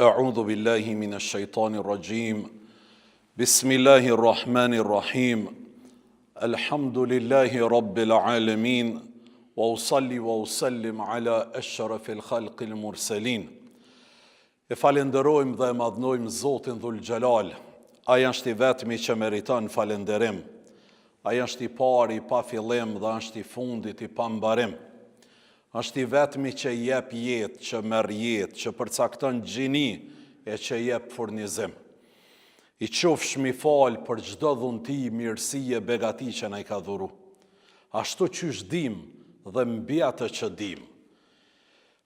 أعوذ بالله من الشيطان الرجيم بسم الله الرحمن الرحيم الحمد لله رب العالمين وأصلي وأسلم على أشرف الخلق المرسلين. E falenderojmë dhe e madhnojmë Zotin Dhul Gjelal. Ai është I vetmi që meriton falenderim. Ai është I pari pa fillim dhe është I fundit I pa mbarim. Është I vetmi që jep jetë, që merr jetë, që përcakton gjini e që jep furnizim. I qofshmi fal për çdo dhunti, mirësi e begati që na I ka dhuru. Ashtu qysh dim dhe mbi atë që dim.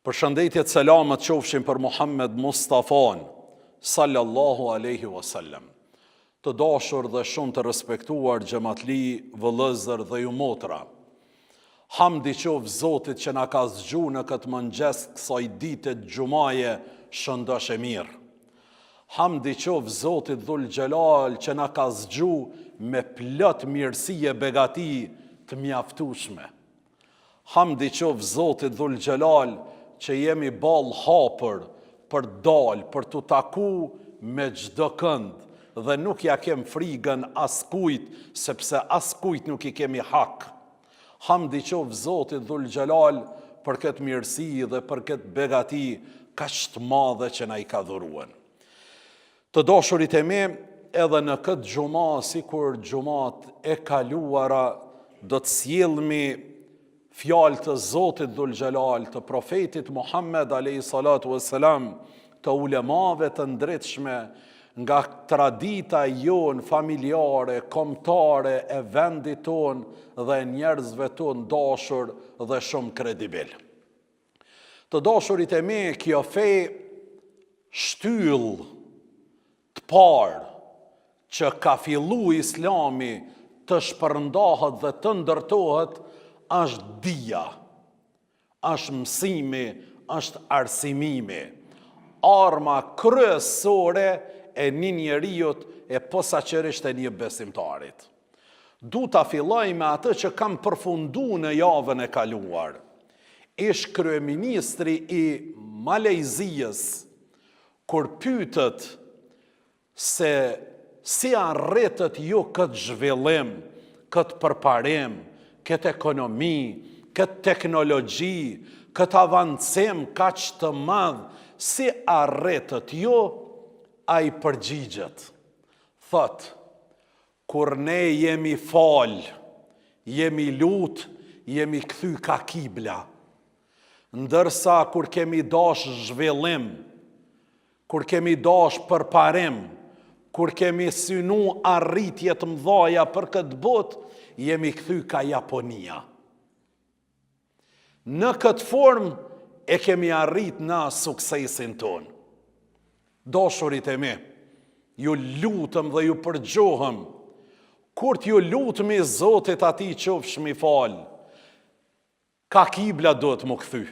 Përshëndetjet selamet qofshin për Muhammed Mustafan, sallallahu aleyhi wasallam. Të dashur dhe shumë të respektuar xhamatli, vëllezër dhe ju motra. Hamdi qof Zotit që na ka zgju në këtë mëngjes kësaj dite xumaje shëndosh e mirë. Hamdi qof Zotit Dhul Gjelal që na ka zgju me plot mirësi e begati të mjaftueshme. Hamdi qof Zotit Dhul Gjelal që jemi ball hapur për dal, për të taku me çdo kënd dhe nuk ja kem frigën askujt, sepse askujt nuk I kemi hak. Hamdi qof Zotit Dhul Gjelal për këtë mirësi dhe për këtë begati kaq të madhe që na I ka dhuruar. Të dashurit e mi, edhe në këtë xuma, sikur xumat e kaluara, do të sjellmi fjalë të Zotit Dhul Gjelal, të profetit Muhammed alayhi salatu wassalam, të ulemave të ndritshme, nga tradita jon familjare, kombëtare e vendit ton dhe njerëzve ton dashur dhe shumë kredibil. Të dashurit e mi, kjo fe shtyll të parë që ka fillu Islami të shpërndahet dhe të ndërtohet është dija, është mësimi, është arsimimi, arma kryesore e një njeriut e posaçërisht e një besimtarit. Du ta filloj me atë që kam përfundu në javën e kaluar. Ish kryeministri I Malezijës, kur pyetët se si arritët ju këtë zhvillim, këtë përparim, këtë ekonomi, këtë teknologji, këtë avancim kaq të madh, si arritët ju, a I përgjigjet. Thot, kur ne jemi fal, jemi lut, jemi kthy ka kibla. Ndërsa kur kemi dash zhvillim, kur kemi dash përparim, kur kemi synu arritje të mëdhaja për këtë botë, jemi kthy ka Japonia. Në këtë formë e kemi arrit na suksesin ton. Dashurit e mi, ju lutëm dhe ju përgjohëm, kur t'ju lutëmi Zotit ati qofshmi fal, ka kibla do të më kthy.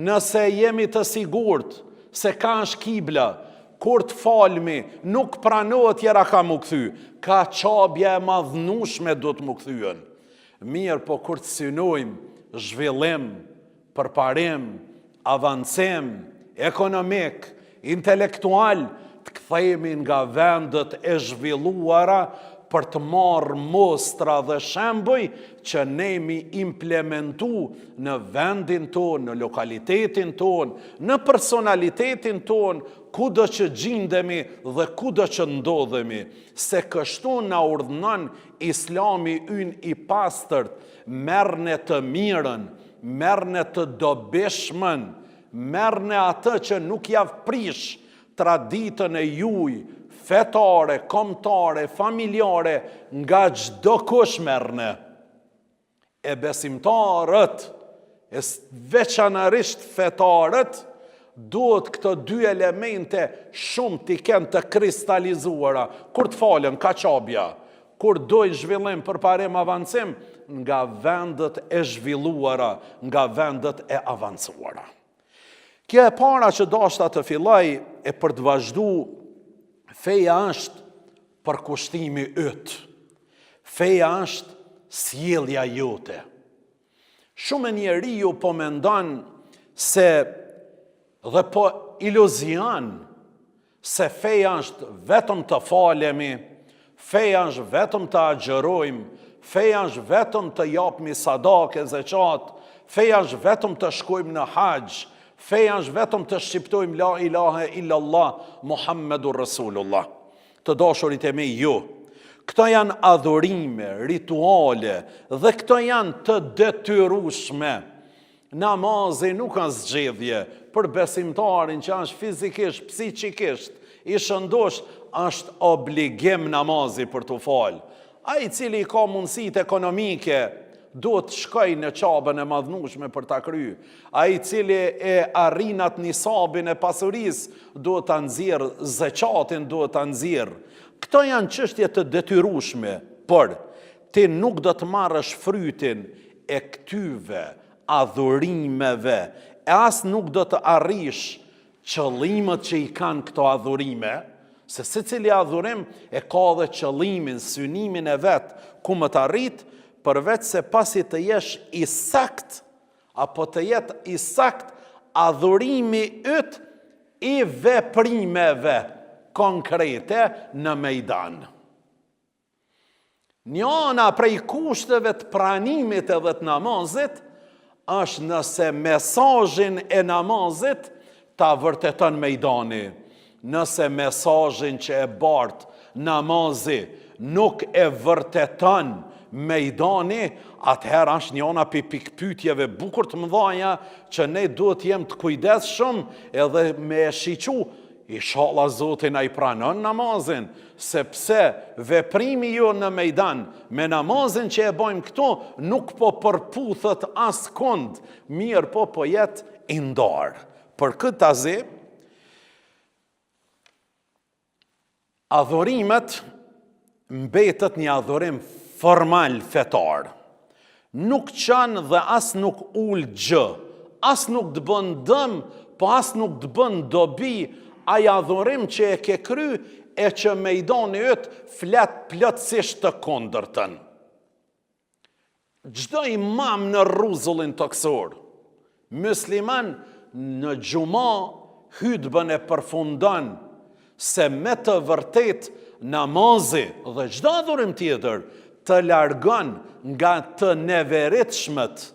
Nëse jemi të sigurt se ka është kibla, kur të falmi, nuk pranohet tjera ka më kthy, ka qabja e madhnushme do të më kthyen. Mirë, po kur të synojmë zhvillim, përparim, avancim, ekonomik, intelektual, të kthehemi nga vendet e zhvilluara për të marrë mostra dhe shembuj që ne mi implementu në vendin ton, në lokalitetin ton, në personalitetin ton, kudo që gjindemi dhe kudo që ndodhemi, se kështu na urdhënon Islami ynë I pastërt, merrni të mirën, merrni të dobishmën, merrni atë që nuk javë prish traditën e juj, fetare, kombëtare, familjare, nga çdo kush merrni. E besimtarët, e veçanërisht fetarët, duhet këto dy elemente shumë t'i kenë të kristalizuara, kur të falen ka qabja, kur dojnë zhvillim përparim avancim, nga vendet e zhvilluara, nga vendet e avancuara. Kjo e para që dashta të filloj e për të vazhdu, feja është përkushtimi yt. Feja është sjellja jote. Shumë njeriu po mendon se Dhe po iluzion se feja është vetëm të falemi, feja është vetëm të agjërojmë, feja është vetëm të japmi sadake, zeqat, feja është vetëm të shkojmë në haqë, feja është vetëm të shqiptojmë la ilahe illallah, Muhammedur Rasulullah. Të dashurit e me ju, këto janë adhurime, rituale, dhe këto janë të detyrueshme. Namazi nuk ka zgjedhje për besimtarin që është fizikisht, psikikisht, i shëndosh, është obligim namazi për të falë. Ai i cili ka mundësitë ekonomike, duhet të shkojë në qabën e madhnueshme për ta kryer. Ai i cili e arrinat nisabin e pasurisë, duhet ta nxjerrë zeqatin, duhet ta nxjerrë. Këto janë çështje të detyrueshme, por ti nuk do të marrësh frytin e këtyve adhurimeve, e as nuk do të arrish qëllimet që i kanë këto adhurime, se secili adhurim e ka dhe qëllimin, synimin e vet ku më të arrit, përveç se pasi të jesh i sakt, apo të jetë i sakt adhurimi yt i veprimeve konkrete në mejdan. Njëna prej kushteve të pranimit edhe të namazit është nëse mesazhin e namazit ta vërteton mejdani. Nëse mesazhin që e bart namazi nuk e vërteton mejdani, atëherë është njëna për pikpytjeve bukur të mëdhaja që ne duhet jem të kujdesshëm edhe me shiqu. Inshallah Zotin a i pranon namazin, sepse veprimi ju në mejdan me namazin që e bojmë këtu nuk po përputhet as kund, mirë po jetë i ndarë. Për këtë azi, adhurimet mbetet një adhurim formal fetar. Nuk qanë dhe as nuk ullë gjë, as nuk të bën dëm, po as nuk të bën dobi, ai adhurim që e ke kry e që mejdani yt flet plotësisht të kundërtën. Çdo imam në rruzullin toksor, musliman në xhuma hutbën e përfundon se me të vërtet namazi dhe çdo adhurim tjetër të largon nga të neveritshmet,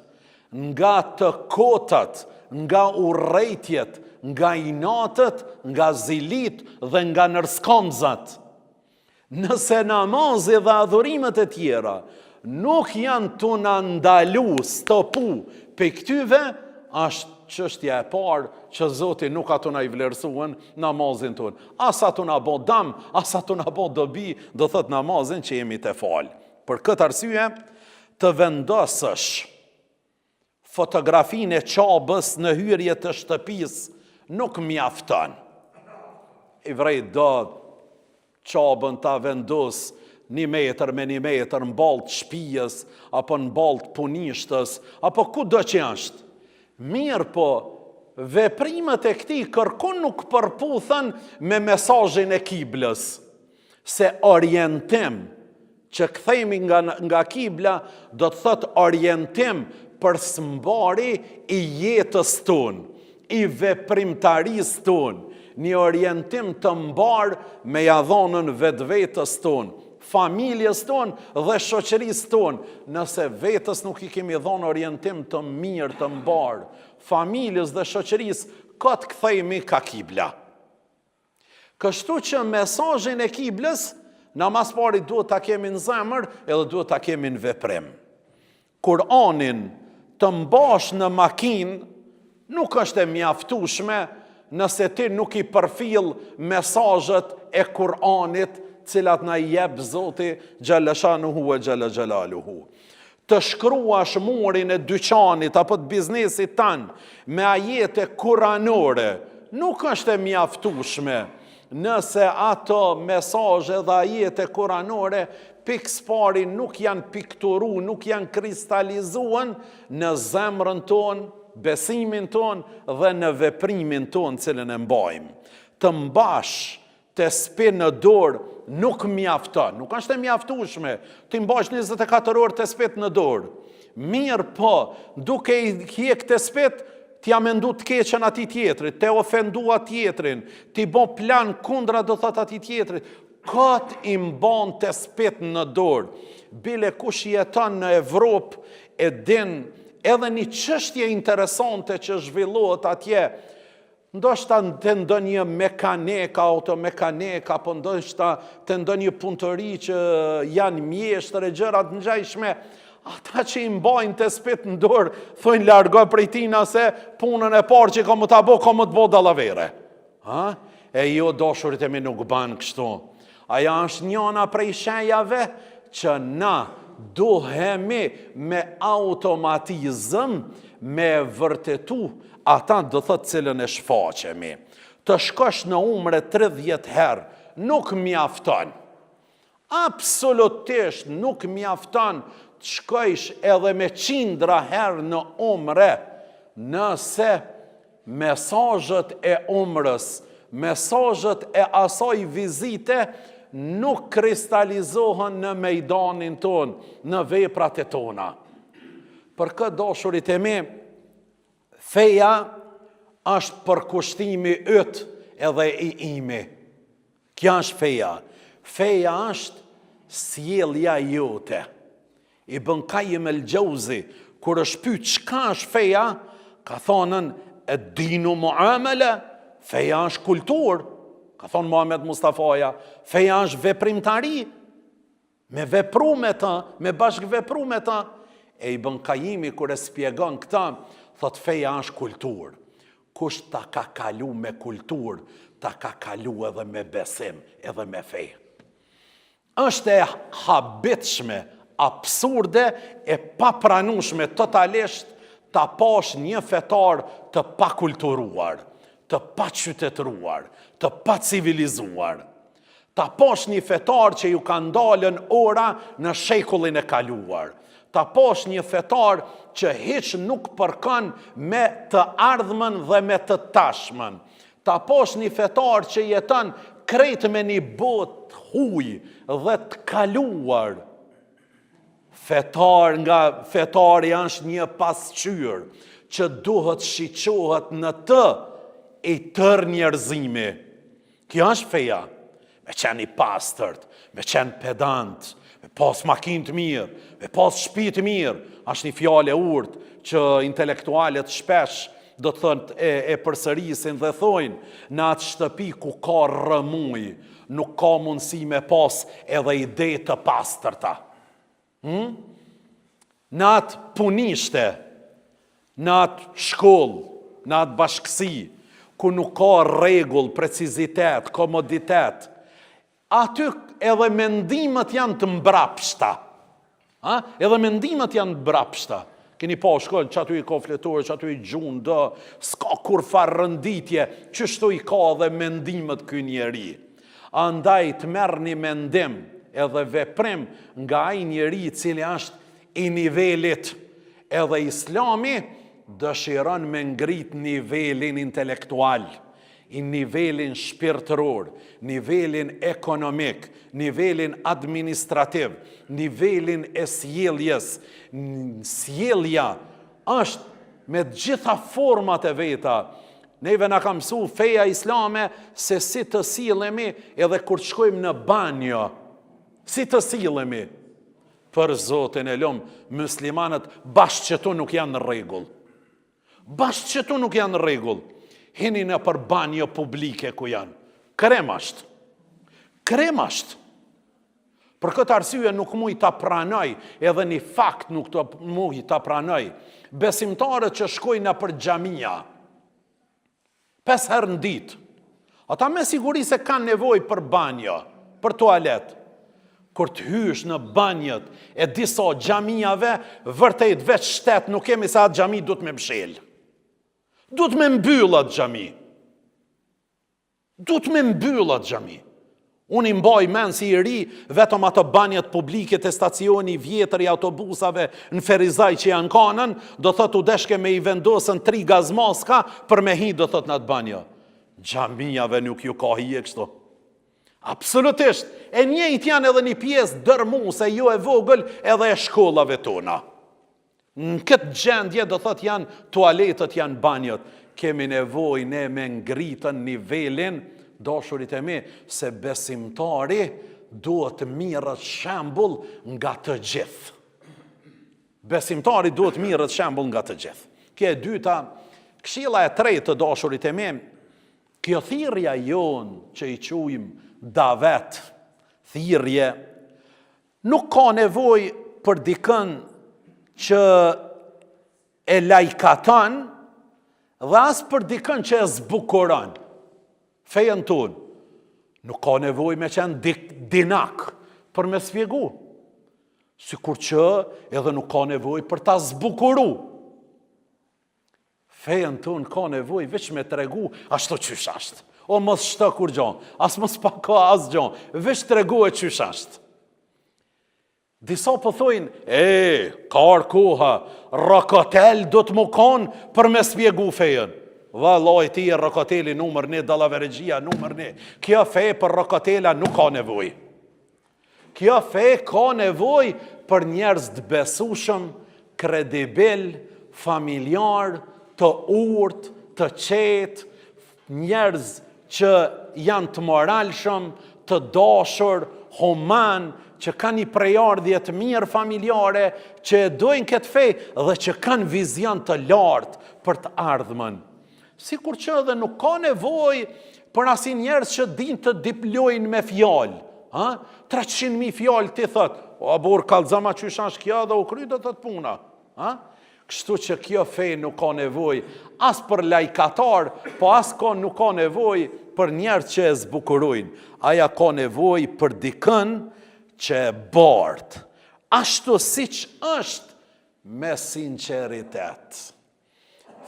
nga të kotat, nga urrejtjet, nga inatët, nga zilit dhe nga nërskomzat. Nëse namazi dhe adhurimet e tjera nuk janë të në ndalu, stopu për këtyve, është çështja e parë që Zoti nuk ato na i vlerësuan namazin tonë. As ato na bo dam, as ato na bo dobi, do thot namazin që jemi të falë. Për këtë arsye, të vendosësh fotografinë e qabës në hyrje të shtëpisë nuk mjafton. I vrej do qabën ta vendos 1 metër me 1 metër në baltë shtëpisë, apo në baltë punishtës, apo ku do që është. Mirë po, veprimet e këtij kërkun nuk përputhen me mesazhin e kiblës, se orientim që kthehemi nga kibla do të thot orientim për smbari i jetës tonë, i veprimtarisë tonë, një orientim të mbarë me jadhonën vetvetes tonë, familjes tonë dhe shoqërisë tonë. Nëse vetës nuk i kemi dhonë orientim të mirë, të mbarë, familjes dhe shoqërisë, këtë kthejmi ka kibla. Kështu që mesazhin e kiblës, namaz pari duhet ta kemi në zemër edhe duhet ta kemi në veprim. Kur'anin të mbash në makinë nuk është e mjaftueshme nëse ti nuk i përfill mesazhet e Kur'anit cilat na i jep Zoti xhalla shanuhu ve xhalla xhalaluhu. Të shkruash murin e dyqanit apo të biznesit tan me ajete kuranore nuk është e mjaftueshme nëse ato mesazhe dhe ajete kuranore pikës pari nuk janë pikturu, nuk janë kristalizuar në zemrën tonë, besimin tonë dhe në veprimin tonë cilën e mbajmë. Të mbash të spi në dorë nuk mjafton, nuk është e mjaftueshme. Ti mbash 24 orë të spit në dorë. Mirë po, duke i hjek të spit, t'ja mendu të keqen ati tjetrit, te ofendua tjetrin, t'i bo plan kundra do thot ati tjetrit, këtë i mban të spet në dorë. Bile kush jeton në Evropë e din edhe një çështje interesante që zhvillohet atje, ndoshta të ndonjë mekanik, automekanik, apo ndoshta të ndonjë punëtori që janë mjeshtër e gjëra të ngjashme, ata që i mbajnë të spet në dorë, thojnë largo prej tina se punën e parë që ka më ta bo, ka më të bo dallavere. E jo dashurit e mi nuk banë kështu. Aja është njëna prej shenjave që na duhemi me automatizëm me vërtetu ata do thot cilën e shfaqemi. Të shkosh në umre 30 herë nuk mjafton. Absolutisht nuk mjafton të shkojsh edhe me 100 herë në umre, nëse mesazhet e umrës, mesazhet e asaj vizite nuk kristalizohen në mejdanin ton, në veprat e tona. Për këtë dashurit e mi, feja është përkushtimi yt edhe i imi. Kja është feja. Feja është sjellja jote. Ibn Qayyim el-Jauzi, kur është pyet çka është feja, ka thonën e dinu muamala, feja është kulturë. Ka thonë Muhammed Mustafaja, feja është veprimtari, me vepru me ta, me bashkë vepru me ta. E Ibn Qayyimi, kur e spjegon këta, thot feja është kulturë. Kush ta ka kalu me kulturë, ta ka kalu edhe me besim, edhe me fejë. Është e habitshme, absurde, e papranueshme totalisht ta pash një fetar të pakulturuar, të paçytetëruar, të pacivilizuar. Ta pash një fetar që ju ka ndalën ora në shekullin e kaluar. Ta pash një fetar që hiç nuk përkon me të ardhmen dhe me të tashmen. Ta pash një fetar që jeton krejt me një botë huj dhe të kaluar. Fetar nga fetari është një pasqyrë që duhet shiqohet në të i tërë njerëzimi. Kjo është feja. Me qenë i pastërt, me qenë pedant, me pas makinë të mirë, me pas shtëpi të mirë, është një fjalë e urtë që intelektualet shpesh do të thënë e përsërisin dhe thojnë, në atë shtëpi ku ka rrëmuj, nuk ka mundësi me pas edhe ide të pastërta. Në atë punishte, në atë shkollë, në atë bashkësi, ku nuk ka rregull, precizitet, komoditet, aty edhe mendimet janë të mbrapshta. Edhe mendimet janë mbrapshta. Keni pa shkollë që aty i ka fletore, që aty i gjundë, s'ka kur farë rënditje, qështu i ka dhe mendimet ky njeri. Andaj të merr një mendim edhe veprim nga ai njeri cili është i nivelit, edhe Islami dëshiron me ngrit nivelin intelektual, i nivelin shpirtëror, nivelin ekonomik, nivelin administrativ, nivelin e sjelljes. Sjellja është me gjitha format e veta. Neve na ka mësu feja islame se si të sillemi edhe kur të shkojmë në banjo. Si të sillemi. Për Zotin e lum, muslimanët bashkë që tu nuk janë në rregull. Bashkë që tu nuk janë në rregull. Hini në për banjo publike ku janë. Kremasht. Kremasht. Për këtë arsye nuk muj ta pranoj, edhe një fakt nuk muj ta pranoj. Besimtarët që shkojnë në për xhamia, 5 herë në ditë, ata me siguri se kanë nevojë për banjo, për tualet. Kur të hysh në banjët e disa xhamiave, vërtet veç shtet nuk kemi se atë xhami duhet me mshel. Duhet me mbyll atë xhami. Duhet me mbyll atë xhami. Unë i mbaj men si i ri, vetëm ato banjët publike të stacioni vjetër i autobusave në Ferizaj që janë kanën, do thot u deshke me i vendosën 3 gazmaska për me hi, do thot në atë banjo. Xhamijave nuk ju ka hije kështu. Absolutisht, e njëjt janë edhe një pjesë dërmuese jo e vogël edhe e shkollave tona. Në këtë gjendje do thot janë tualetët, janë banjët. Kemi nevojë ne me ngritën nivelin, dashurit e mi, se besimtari duhet mirët shembull nga të gjithë. Besimtari duhet mirët shembull nga të gjithë. Kjo e dyta, këshilla e tretë të dashurit e mi, kjo thirrja jonë që i quajmë davet, thirrje, nuk ka nevojë për dikën që e lajkaton dhe as për dikën që e zbukuron. Fejën tonë, nuk ka nevojë me qenë dinak për me sfjegu. Sikur që edhe nuk ka nevojë për ta zbukuru. Fejën tonë ka nevojë veç me tregu ashtu qysh ashtë. O mos shto kur gjon, as mos pa ka as gjon, veç tregu e qysh ashtë. Disa po thojnë, ka koha, rokotel do të më konë për me spjegu fejën. Vallaj ti e rokoteli numër 1, dallaveregjia numër 1. Kjo fej për rokotela nuk ka nevoj. Kjo fej ka nevoj për njerëz të besueshëm, kredibil, familjar, të urtë, të qetë, njerëz që janë të moralshëm, të dashur, human, që kanë një prejardhje të mirë familjare, që e dojnë këtë fej dhe që kanë vizion të lartë për të ardhmen. Sikur që edhe nuk ka nevoj për asin njerëz që din të diplojnë me fjallë. 300.000 fjallë ti thët, o burë kalzama qysh është kja dhe u kry dhe të të puna. Kështu që kjo fej nuk ka nevoj as për lajkatar, po as nuk ka nevoj për njerëz që e zbukurojnë. Aja ka nevoj për dikën që e bartë, ashtu si që është me sinceritet.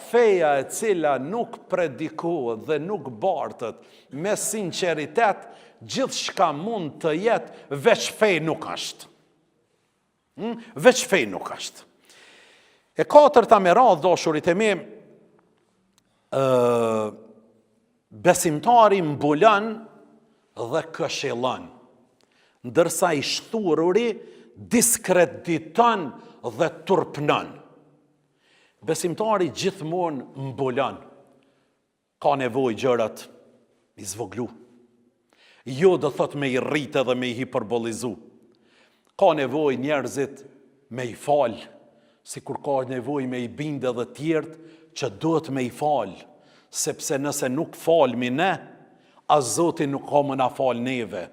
Feja e cila nuk predikohet dhe nuk bartët me sinceritet, gjithë shka mund të jetë, veç fej nuk është. Veç fej nuk është. E katërta me radhë, dashurit e mi, besimtari mbulon dhe këshillon, ndërsa i shtururi diskrediton dhe turpnon. Besimtari gjithmonë mbulon. Ka nevojë gjërat i zvoglu. Jo do thot me i rritë dhe me i hiperbolizu. Ka nevojë njerëzit me i falë, si kur ka nevojë me i binde dhe tjertë që duhet me i falë, sepse nëse nuk falmi ne, as Zoti nuk ka më na falë neve.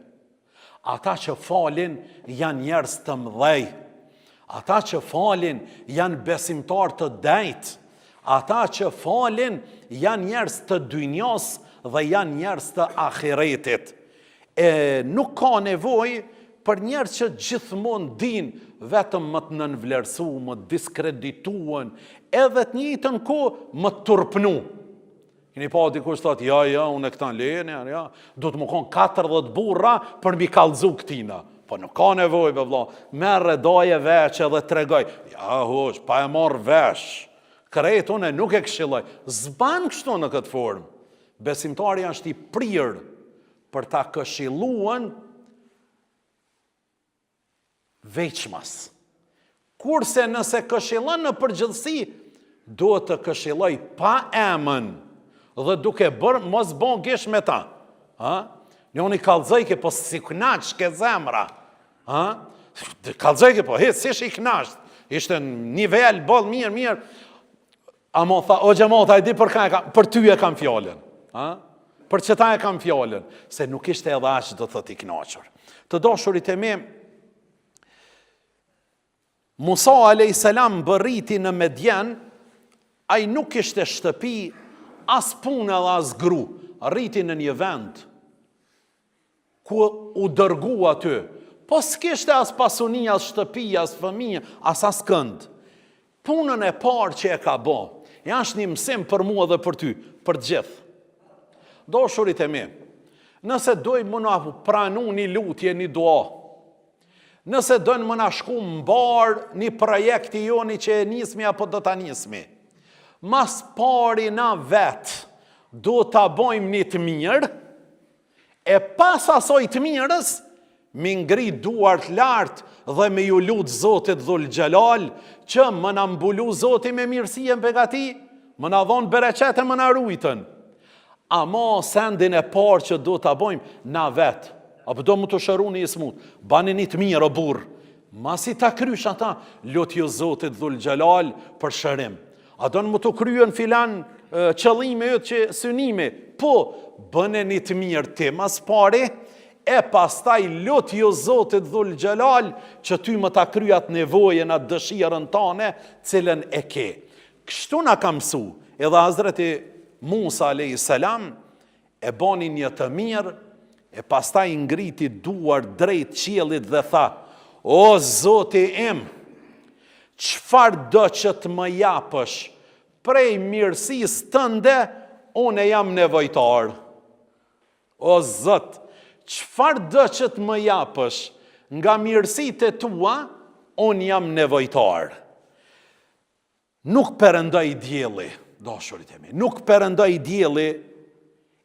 Ata që falin janë njerëz të mëdhej. Ata që falin janë besimtar të drejtë. Ata që falin janë njerëz të dynjos dhe janë njerëz të ahiretit. Nuk ka nevojë për njerëz që gjithmonë din vetëm më të nënvlerësu, më diskredituan, edhe të njëjtën kohë më turpnu. Keni pa dikush thot, unë e këta lejnë, do të më konë 40 burra për mi kallëzu këtina. Po nuk ka nevoj, vëlla, merre daje veç edhe tregoj. Hosh, pa e marrë vesh. Krejt unë nuk e këshilloj. Zban kështu në këtë formë. Besimtari është i prirë për ta këshilluan veçmas. Kurse nëse këshillon në përgjithësi, do të këshilloj pa emën dhe duke bërë mos bon gish me ta. Në unë i kalzojke, po si knaq ke zemra. Kalzojke, po si i knaq. Ishte në nivel, bol mirë. A mo tha, o gjemota, e di për ty e kam fjallën. Për që ta e kam fjallën. Se nuk ishte edhe ashtë do thot i knaqër. Të dashurit e mi, Musa a.s. bërriti në Medjen, a i nuk ishte shtëpi, as punë edhe as gru, rriti në një vend, ku u dërgu aty, po s'kishte as pasunia, as shtëpia, as fëmija, as kënd. Punën e parë që e ka bo, është një mësim për mua dhe për ty, për gjithë. Dashurit e mi, nëse dojmë më na pranu një lutje, një dua, nëse dojmë më na shku mbar një projekti joni që e nismi apo do ta nismi, mas pari na vetë do ta bojmë një të mirë, e pas asoj të mirës, mi ngri duart lart dhe me ju lut Zotit Dhul Gjelal që më na mbulu Zoti me mirësi e begati, më na dhon bereqet e më na rujtën. Ama sendin e parë që do ta bojmë na vet, apo do më të shëruni i smut, bani një të mirë o burr, masi ta krysh ata, lut ju Zotit Dhul Gjelal për shërim. A do në më të kryen filan qëllime jëtë që synime, po bëne një të mirë ti mas pari, e pastaj lut ju Zotit Dhul Gjelal që ty më ta kryat nevojen atë dëshirën tane cilën e ke. Kështu na ka mësu, edhe Hazreti Musa a.s. e bani një të mirë, e pastaj ngriti duar drejt qiellit dhe tha, o Zoti im, qfar do që të më japësh prej mirësis tënde, unë jam nevojtar. O Zot, qfar do që të më japësh nga mirësit e tua, unë jam nevojtar. Nuk përëndoj djeli, dashurit e mi, nuk përëndoj djeli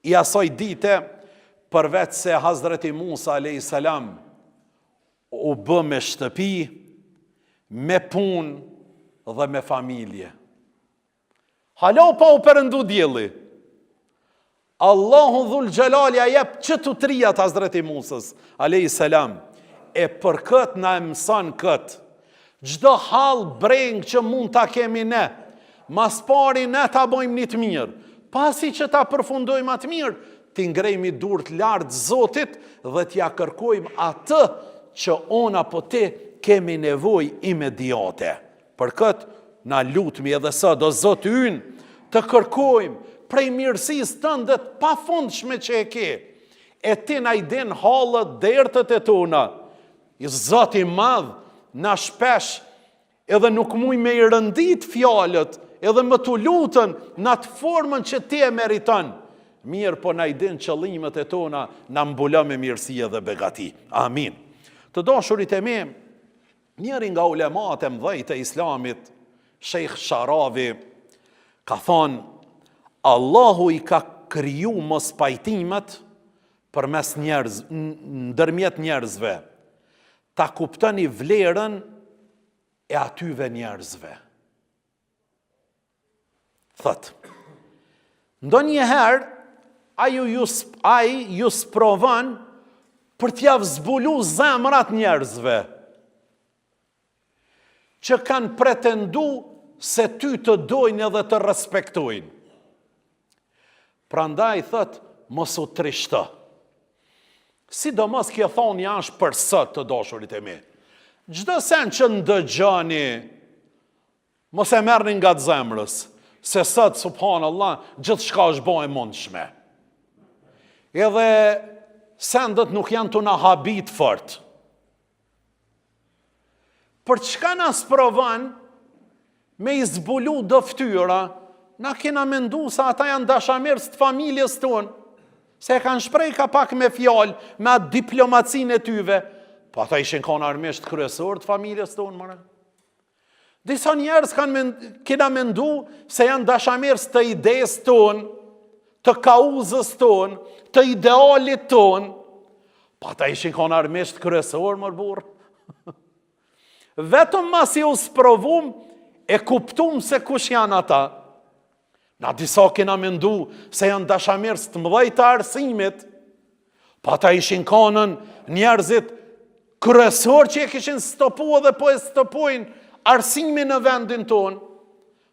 i asoj dite, përveç se Hazreti Musa a.s. u bë me shtëpi, me punë dhe me familje. Hala pa u përëndu djeli. Allahu Dhul Gjelal ja jep që të trijat Hazreti Musës a.s. E për këtë na e mëson këtë. Gjdo hal breng që mund ta kemi ne, mas pari ne ta bojmë një të mirë, pasi që ta përfundojmë atë mirë, t'i ngrejmë durt lartë Zotit dhe t'ja kërkojmë atë që ona po ti kemi nevoj imediate. Për këtë, na lutmi edhe së do Zot ynë të kërkojmë prej mirësis tëndet pa fundshme që e ke. E ti na i din halët dertët e tona. I Zot i madh, na shpesh edhe nuk muj me i rëndit fjalët, edhe më të lutën në atë formën që ti e meriton. Mirë, po na i din qëllimet e tona, na mbula me mirësi dhe begati. Amin. Të dashurit e mi, njëri nga ulemat e mëdhej të Islamit, Sheikh Sharavi, ka thonë, Allahu i ka kriju mos pajtimet përmes ndërmjet njerëzve, ta kuptoni vlerën e atyve njerëzve. Thot, ndonjëherë ai ju sprovon për t'ja zbulu zemrat njerëzve që kanë pretendu se ty të dojnë edhe të respektojnë. Prandaj thot, mos u trishto. Sidomos kjo thonë janë për sot të dashurit e mi. Çdo sen që ndëgjoni, mos e merrni nga të zemrës, se sot, subhanallah, gjithçka është bërë e mundshme. Edhe sendet nuk janë të na habit fort. Për çka na sprovon me i zbulu do ftyra, na kena mendu se ata janë dashamirës të familjes tonë, se kanë shprej ka pak me fjalë, me atë diplomacinë e tyve, po ata ishin kanë armisht kryesor të familjes tonë, mëre. Disa njerëz kena mendu se janë dashamirës të idejës tonë, të kauzës tonë, të idealit tonë, po ata ishin kanë armisht kryesor, mërë burë. Vetëm masi u sprovum, e kuptum se kush janë ata. Na disa kena mendu se janë dashamirës të mëdhej të arsimit, pa ata ishin kanën njerëzit kryesor që e kishin stopu dhe po e stopojnë arsimin në vendin tonë.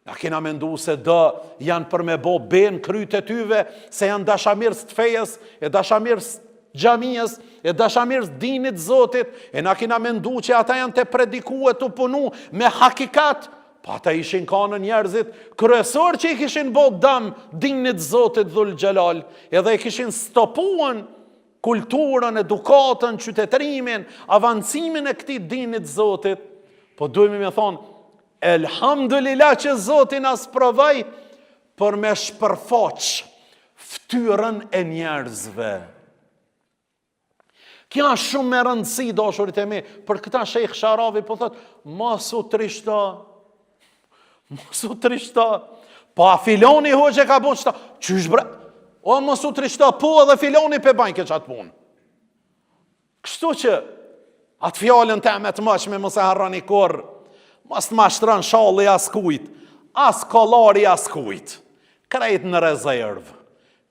Na kena mendu se do janë për me bo ben kryt e tyve, se janë dashamirës të fejes, e dashamirës xhamijës, e dashamirës dinit Zotit, e na kena mendu që ata janë të prediku e të punu me hakikat. Pa ata ishin kanën njerëzit kryesor që i kishin bo dam dinit Zotit Dhul Gjelal, edhe i kishin stopuan kulturën, edukatën, qytetrimin, avancimin e këtij dinit Zotit. Po dujmë me thonë, elhamdulillah që Zotin as provoj për me shpërfaq ftyrën e njerëzve. Kja shumë me rëndësi, dashurit e mi, për këta Sheikh Sharavi po thot, mos u trishto, po a filoni hoqe ka bon qëta, qysh bre, o mos u trishto, po edhe filoni pe banjke qatë punë. Kështu që atë fjallën te me të mëshme mos e harroni kurrë, mos të mashtron shalli as kujt, as kollari as kujt. Krejt në rezervë.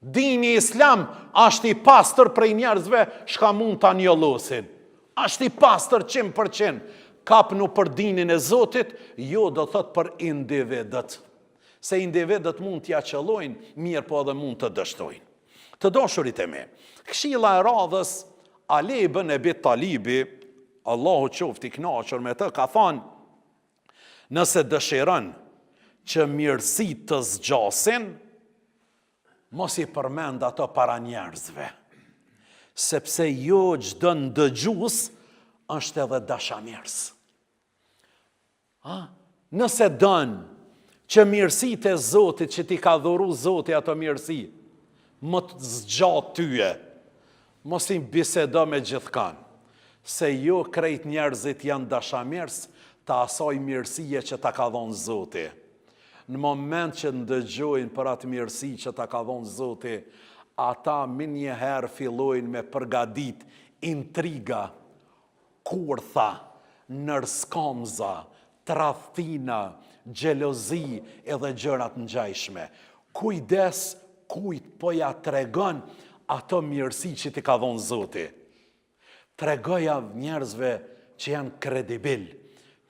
Dini Islam është i pastër prej njerëzve shka mund ta njollosin. Është i pastër 100%. Kapnu për dinin e Zotit, jo do thot për individët. Se individët mund t'ja qëllojnë, mirë po edhe mund të dështojnë. Të dashurit e mi, këshilla e radhës, Ali ibn Abi Talibi, Allahu qoftë i kënaqur me të, ka thënë, nëse dëshiron që mirësitë të zgjasin, mos i përmend ato para njerëzve. Sepse jo çdo ndëgjues është edhe dashamirës. Nëse dën që mirësitë e Zotit që ti ka dhuru Zoti ato mirësi, më të zgjat tyje, mos i bisedo me gjithkan, se jo krejt njerëzit janë dashamirës të asaj mirësie që ta ka dhonë Zoti. Në moment që ndëgjojnë për atë mirësi që ta ka dhonë Zoti, ata minjëherë fillojnë me përgadit intriga, kurtha, nërskamza, tradhtina, xhelozi edhe gjërat ngjajshme. Kujdes kujt po ja tregon ato mirësi që ti ka dhonë Zoti. Tregoja njerëzve që janë kredibil,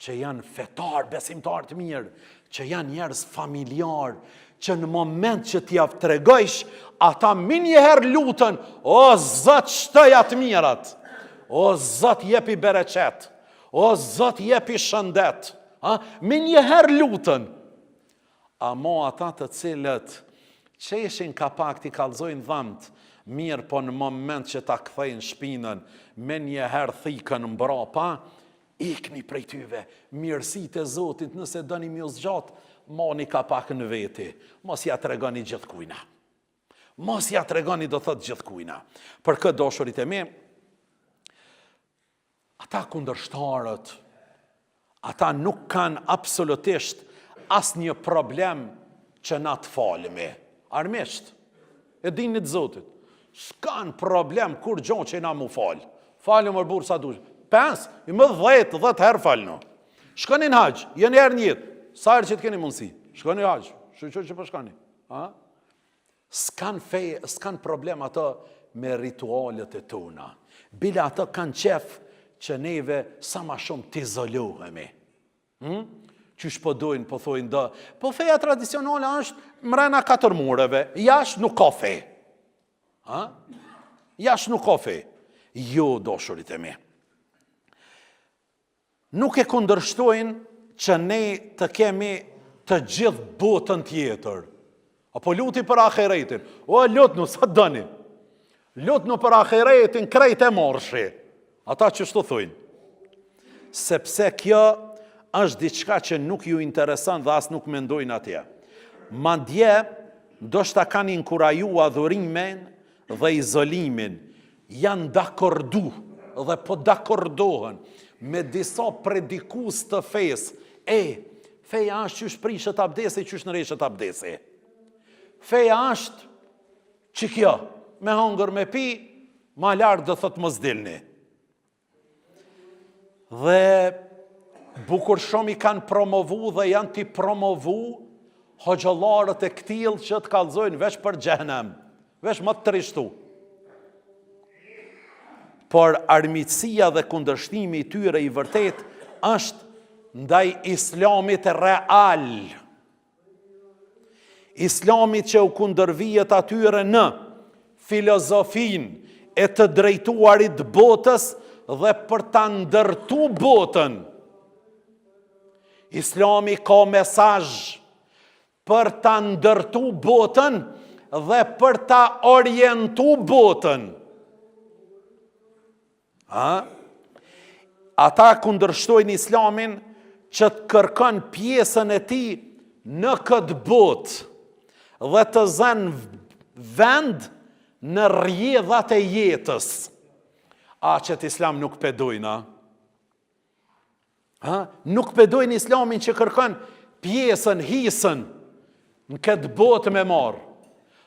që janë fetar, besimtar të mirë, që janë njerëz familjar, që në moment që t'ja tregojsh, ata minjëherë lutën, o Zot shtoj atë mirat, o Zot jepi bereqet, o Zot jepi shëndet, minjëherë lutën. Amo ata të cilët qeshin ka pak t'i kallzojnë dhamt, mirë po në moment që ta kthejnë shpinën, minjëherë thikën mbrapa, ikni prej tyve, mirësitë e Zotit, nëse dëni mjë zgjat, moni ka pak në veti, mos ja tregoni gjithkujna. Mos ja tregoni do thot gjithkujna. Për këtë dashurit e mi, ata kundërshtarët, ata nuk kanë absolutisht asnjë problem që na të falemi. Armisht, e dini të Zotit, s'kan problem kur gjon që na mu fal. Falë më burr sa dush. 5, më 10 herë falno. Shkoni në haxh, jeni herë një jetë. Sa herë që të keni mundësi. Shkoni në haxh. Shoqë që po shkoni. S'kan problem ato me ritualet e tona. Bile ato kanë qef që neve sa ma shumë t'izolohemi. Qysh po dojnë, po thojnë dë. Po feja tradicionale është mrena 4 mureve. Jashtë nuk ka fe. Jashtë nuk ka fe. Jo, dashurit e mi. Nuk e kundërshtojnë që ne të kemi të gjithë botën tjetër. Apo luti për ahiretin. O, lutnu, sa dëni. Lutnu për ahiretin, krejt e morshi. Ata që shtu thujnë. Sepse kjo është diçka që nuk ju interesan dhe as nuk mendojnë atje. Madje, ndoshta kanë inkuraju adhurimin dhe izolimin. Janë dakordu dhe po dakordohen me disa predikus të fejs. Feja është qysh prishet abdesi, qysh nëreshet abdesi. Feja është që kjo, me hongër me pi, ma lartë dhe thot mos dilni. Dhe bukur shumë i kanë promovu dhe janë t'i promovu hoxhallarët e këtil që të kallzojnë veç për xhenem, veç më të trishtu. Por armiqësia dhe kundërshtimi i tyre i vërtet është ndaj islamit real. Islamit që u kundërvijet atyre në filozofin e të drejtuarit botës dhe për ta ndërtu botën. Islami ka mesazh për ta ndërtu botën dhe për ta orientu botën. Ata kundërshtojnë islamin që të kërkon pjesën e tij në këtë botë dhe të zënë vend në rrjedhat e jetës. Që të islam nuk pedojnë, nuk pedojnë islamin që kërkon pjesën, hisën në këtë botë me marë.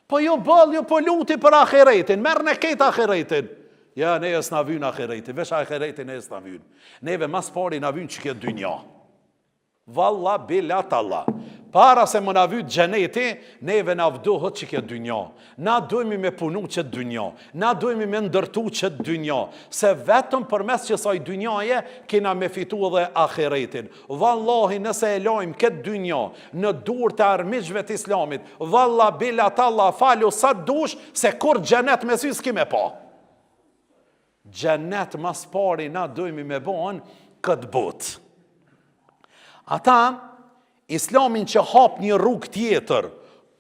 Po ju bëllë, ju po luti për ahiretin, merë në ketë ahiretin. Ja, ne e s'na vynë akireti, veç akireti ne e s'na vynë. Neve mas pari na vynë që këtë dynja. Valla bilat Allah. Para se më na vytë gjeneti, neve na vdohët që këtë dynja. Na dojmi me punu qëtë dynja. Na dojmi me ndërtu qëtë dynja. Se vetëm përmes që saj dynjaje, kena me fitu edhe akiretin. Vallahi nëse e lojmë këtë dynja në dur të armiqve të islamit, valla bilat Allah falu sa dush, se kur gjenet me sy s'ki me pa. Gjenet mas pari na dojmi me bon këtë botë. Ata, islamin që hap një rrugë tjetër,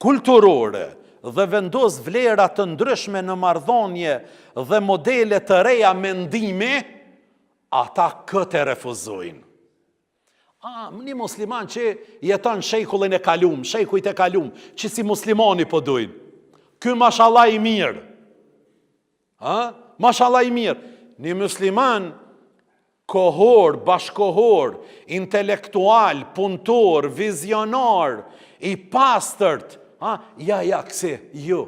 kulturore, dhe vendos vlerat të ndryshme në marrëdhënie dhe modele të reja mendimi, ata këtë refuzojnë. Një musliman që jeton shekullin e kalum, shekujt e kalum, që si muslimani po dojnë. Ky mashallah i mirë. Mashallah i mirë. Një musliman kohor, bashkohor, intelektual, punëtor, vizionar, i pastërt, kësi, ju.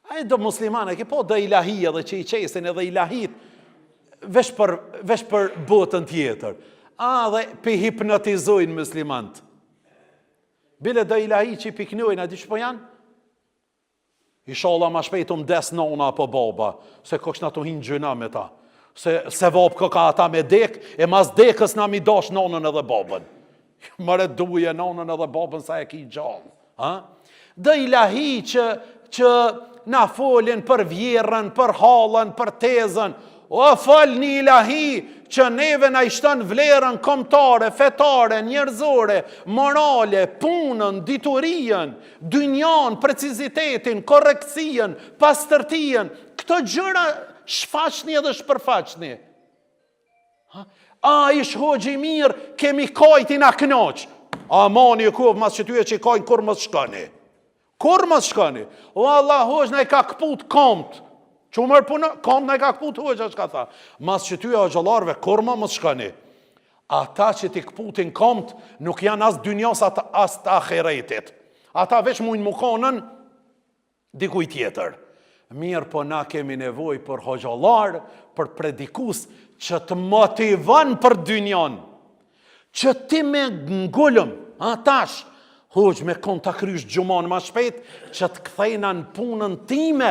A e do muslimane, ki po dhe ilahia dhe që i qesin edhe ilahit, vesh për botën tjetër. Dhe pe hipnotizojnë muslimant. Bile dhe ilahi që i piknojnë, a di që po janë? Inshallah ma shpejtu mdes nona apo baba, se kosh na të hinë gjëna me ta. Se vopë ka ata me dek, e mas dekës na mi dash nonën edhe babën. Mëre duje nonën edhe babën sa e ki gjallë. Dhe ilahi që na folin për vjerën, për halën, për tezën, o fal një ilahi që neve na ishton vlerën kombëtare, fetare, njerëzore, morale, punën, diturien, dynjan, precizitetin, korrekcien, pastërtien, këto gjëra shfaqni edhe shpërfaqni. Ish hoxhi mirë, kemi kajtin a knoq. Mani e kovë, mas që ty e që i kajnë, kur mës shkani. Kur mës shkani. O Allah, hoxh në i ka këput komët. Që mërë punë, komët në i ka këput hoxha, që ka tha. Mas që ty e o gjallarve, kur mës shkani. Ata që ti këputin komët, nuk janë as dynjas, as të ahiretit. Ata veç mujnë mukonën, dikuj tjetër. Mirë po na kemi nevoj për hoxhallar, për predikus, që të motivon për dynjan, që ti me ngullëm, tash, hoxh me kon të krysh gjumon ma shpejt, që të kthejna në punën time,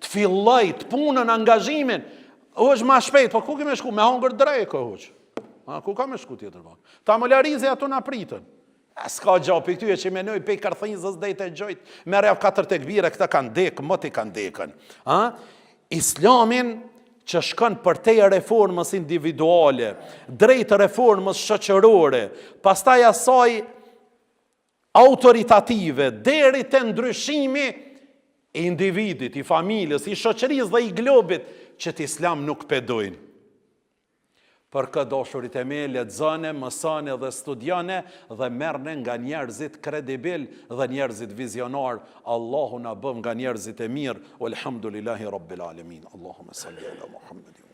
të fillojt punën, angazhimin, hoxh ma shpejt, po ku kemi shku, me hongër drejko, hoxh, ku ka me shku tjetër, ta më larize ato në pritën. S'ka gjapi këtyje që menoj pej karthënjëzës dhe i të gjojt, me rev 4 tekbire, këta kanë dekë, më ti kanë dekën. Islamin që shkon për te reformës individuale, drejt reformës shoqërore, pastaj asaj autoritative, deri të ndryshimi i individit, i familjes, i shoqërisë dhe i globit, që t'islam nuk pedojnë. Për këtë dashurit e me, lexone, mësone dhe studiane dhe merne nga njerëzit kredibil dhe njerëzit vizionar. Allahu na bëm nga njerëzit e mirë. Walhamdulillahi Rabbil Alamin. Allahumma salli ala Muhammedin.